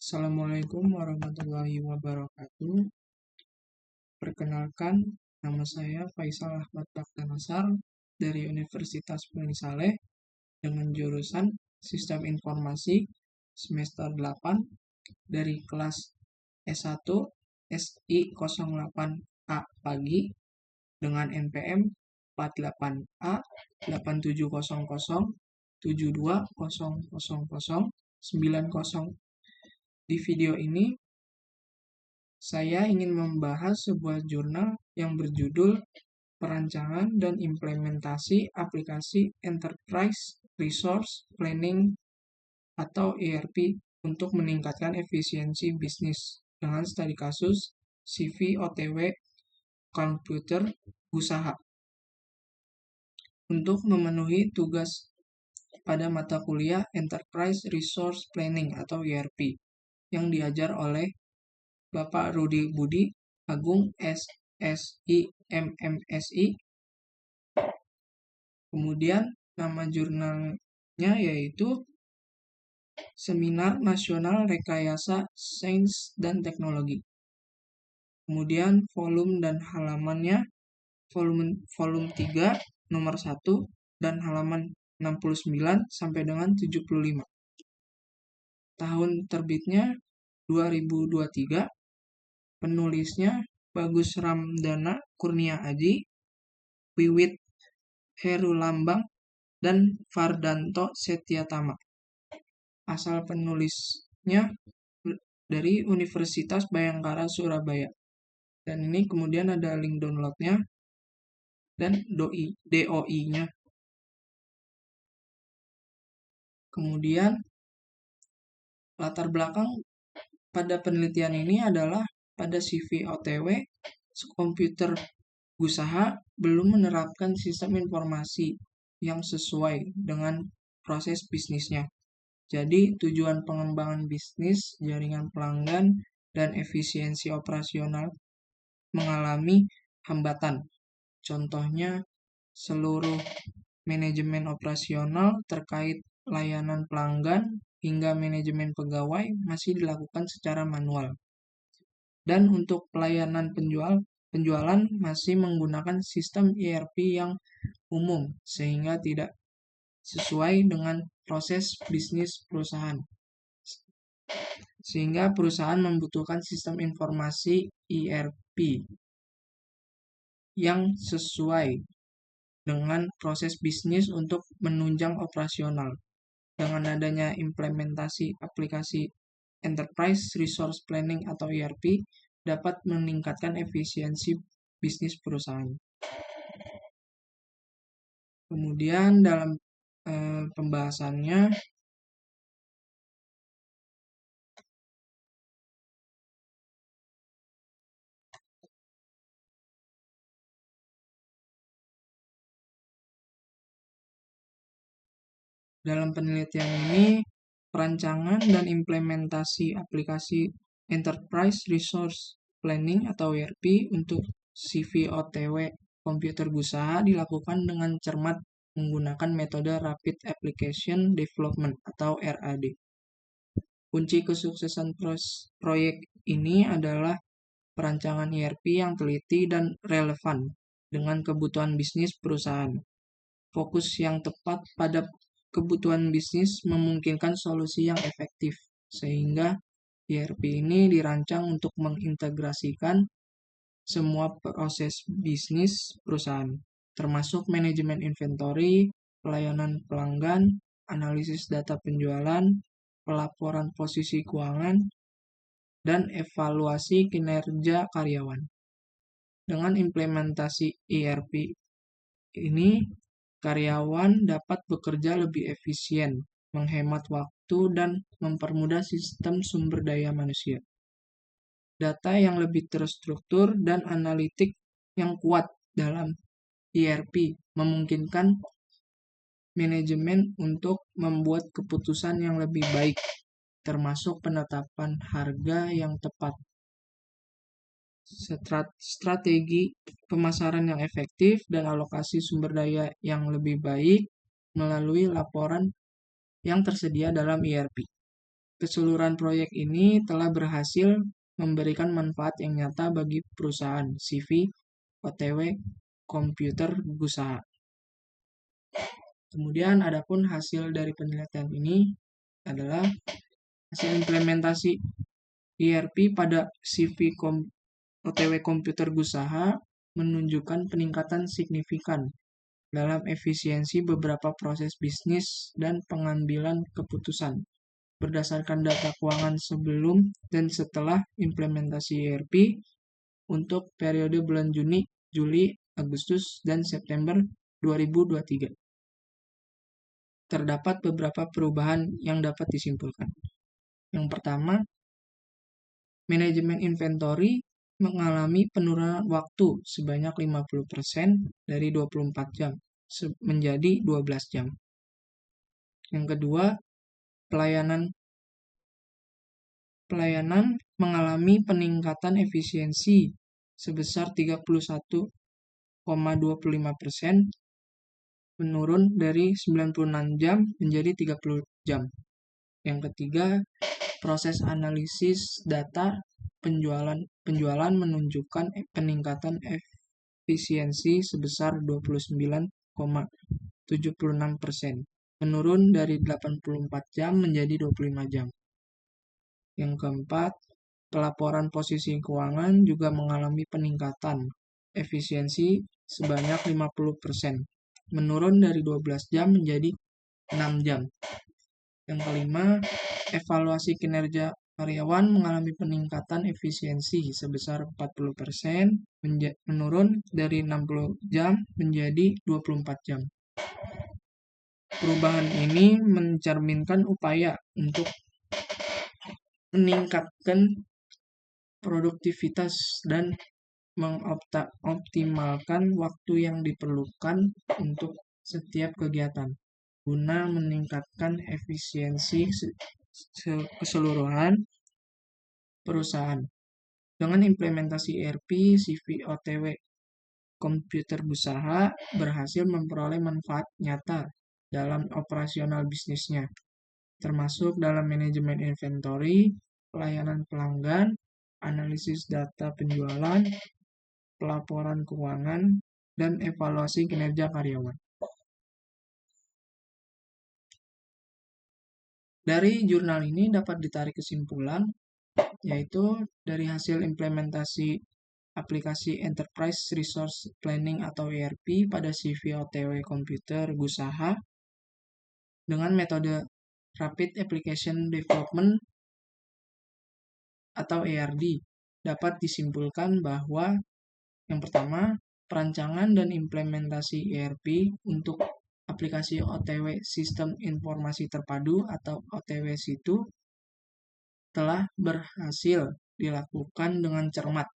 Assalamualaikum warahmatullahi wabarakatuh. Perkenalkan, nama saya Faisal Ahmad Baktanasar dari Universitas Bani Saleh dengan jurusan Sistem Informasi semester 8 dari kelas S1 SI 08A pagi dengan NPM 48A 8700 7200 90. Di video ini, saya ingin membahas sebuah jurnal yang berjudul Perancangan dan Implementasi Aplikasi Enterprise Resource Planning atau ERP untuk meningkatkan efisiensi bisnis dengan studi kasus CV OTW komputer usaha. Untuk memenuhi tugas pada mata kuliah Enterprise Resource Planning atau ERP yang diajar oleh Bapak Rudi Budi Agung SSI MMSI. Kemudian nama jurnalnya yaitu Seminar Nasional Rekayasa Sains dan Teknologi. Kemudian volume dan halamannya volume 3 nomor 1 dan halaman 69 sampai dengan 75. Tahun terbitnya 2023. Penulisnya Bagus Ramdana Kurnia Aji, Wiwit Herulambang, dan Fardanto Setiatama. Asal penulisnya dari Universitas Bhayangkara Surabaya. Dan ini kemudian ada link downloadnya dan DOI-nya. Kemudian latar belakang pada penelitian ini adalah pada CV OTW komputer usaha belum menerapkan sistem informasi yang sesuai dengan proses bisnisnya. Jadi tujuan pengembangan bisnis, jaringan pelanggan, dan efisiensi operasional mengalami hambatan. Contohnya, seluruh manajemen operasional terkait layanan pelanggan hingga manajemen pegawai masih dilakukan secara manual. Dan untuk pelayanan penjualan masih menggunakan sistem ERP yang umum sehingga tidak sesuai dengan proses bisnis perusahaan. Sehingga perusahaan membutuhkan sistem informasi ERP yang sesuai dengan proses bisnis untuk menunjang operasional. Dengan adanya implementasi aplikasi Enterprise Resource Planning atau ERP dapat meningkatkan efisiensi bisnis perusahaan. Kemudian dalam pembahasannya, dalam penelitian ini, perancangan dan implementasi aplikasi Enterprise Resource Planning atau ERP untuk CV OTW komputer usaha dilakukan dengan cermat menggunakan metode Rapid Application Development atau RAD. Kunci kesuksesan proyek ini adalah perancangan ERP yang teliti dan relevan dengan kebutuhan bisnis perusahaan. Fokus yang tepat pada kebutuhan bisnis memungkinkan solusi yang efektif, sehingga ERP ini dirancang untuk mengintegrasikan semua proses bisnis perusahaan, termasuk manajemen inventory, pelayanan pelanggan, analisis data penjualan, pelaporan posisi keuangan, dan evaluasi kinerja karyawan. Dengan implementasi ERP ini, karyawan dapat bekerja lebih efisien, menghemat waktu, dan mempermudah sistem sumber daya manusia. Data yang lebih terstruktur dan analitik yang kuat dalam ERP memungkinkan manajemen untuk membuat keputusan yang lebih baik, termasuk penetapan harga yang tepat, strategi pemasaran yang efektif, dan alokasi sumber daya yang lebih baik melalui laporan yang tersedia dalam ERP. Keseluruhan proyek ini telah berhasil memberikan manfaat yang nyata bagi perusahaan CV OTW komputer usaha. Kemudian adapun hasil dari penelitian ini adalah hasil implementasi ERP pada CV OTW komputer usaha menunjukkan peningkatan signifikan dalam efisiensi beberapa proses bisnis dan pengambilan keputusan berdasarkan data keuangan sebelum dan setelah implementasi ERP untuk periode bulan Juni, Juli, Agustus, dan September 2023. Terdapat beberapa perubahan yang dapat disimpulkan. Yang pertama, manajemen inventory mengalami penurunan waktu sebanyak 50% dari 24 jam menjadi 12 jam. Yang kedua, pelayanan mengalami peningkatan efisiensi sebesar 31,25%, menurun dari 96 jam menjadi 30 jam. Yang ketiga, proses analisis data penjualan menunjukkan peningkatan efisiensi sebesar 29,76%, menurun dari 84 jam menjadi 25 jam. Yang keempat, pelaporan posisi keuangan juga mengalami peningkatan efisiensi sebanyak 50%, menurun dari 12 jam menjadi 6 jam. Yang kelima, evaluasi kinerja karyawan mengalami peningkatan efisiensi sebesar 40%, menurun dari 60 jam menjadi 24 jam. Perubahan ini mencerminkan upaya untuk meningkatkan produktivitas dan mengoptimalkan waktu yang diperlukan untuk setiap kegiatan guna meningkatkan efisiensi keseluruhan perusahaan. Dengan implementasi ERP, CV OTW komputer usaha berhasil memperoleh manfaat nyata dalam operasional bisnisnya, termasuk dalam manajemen inventory, pelayanan pelanggan, analisis data penjualan, pelaporan keuangan, dan evaluasi kinerja karyawan. Dari jurnal ini dapat ditarik kesimpulan, yaitu dari hasil implementasi aplikasi Enterprise Resource Planning atau ERP pada CV OTW komputer usaha dengan metode Rapid Application Development atau ARD, dapat disimpulkan bahwa yang pertama, perancangan dan implementasi ERP untuk aplikasi OTW Sistem Informasi Terpadu atau OTW SITU telah berhasil dilakukan dengan cermat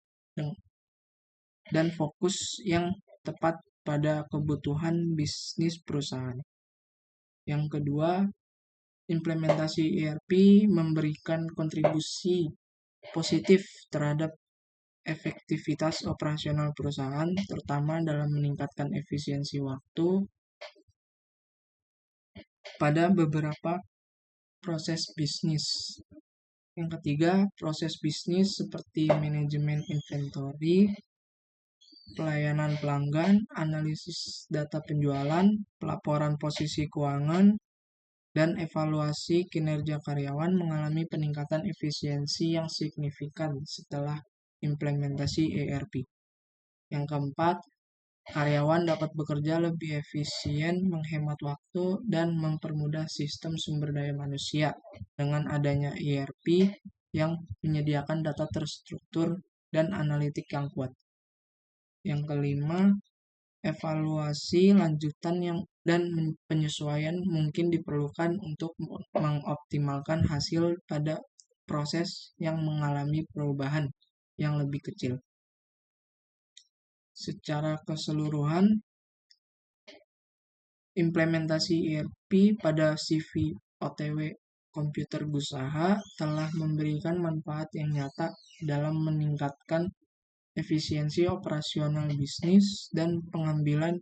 dan fokus yang tepat pada kebutuhan bisnis perusahaan. Yang kedua, implementasi ERP memberikan kontribusi positif terhadap efektivitas operasional perusahaan, terutama dalam meningkatkan efisiensi waktu pada beberapa proses bisnis. Yang ketiga, proses bisnis seperti manajemen inventory, pelayanan pelanggan, analisis data penjualan, pelaporan posisi keuangan, dan evaluasi kinerja karyawan mengalami peningkatan efisiensi yang signifikan setelah implementasi ERP. Yang keempat, karyawan dapat bekerja lebih efisien, menghemat waktu, dan mempermudah sistem sumber daya manusia dengan adanya ERP yang menyediakan data terstruktur dan analitik yang kuat. Yang kelima, evaluasi lanjutan dan penyesuaian mungkin diperlukan untuk mengoptimalkan hasil pada proses yang mengalami perubahan yang lebih kecil. Secara keseluruhan, implementasi ERP pada CV OTW komputer usaha telah memberikan manfaat yang nyata dalam meningkatkan efisiensi operasional bisnis dan pengambilan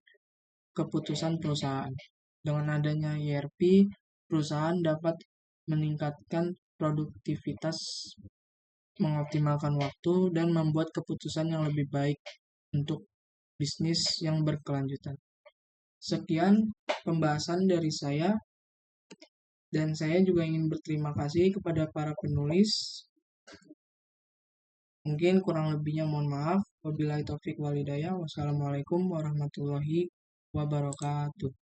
keputusan perusahaan. Dengan adanya ERP, perusahaan dapat meningkatkan produktivitas, mengoptimalkan waktu, dan membuat keputusan yang lebih baik untuk bisnis yang berkelanjutan. Sekian pembahasan dari saya, dan saya juga ingin berterima kasih kepada para penulis. Mungkin kurang lebihnya mohon maaf. Wabillahi taufik walhidayah. Wassalamualaikum warahmatullahi wabarakatuh.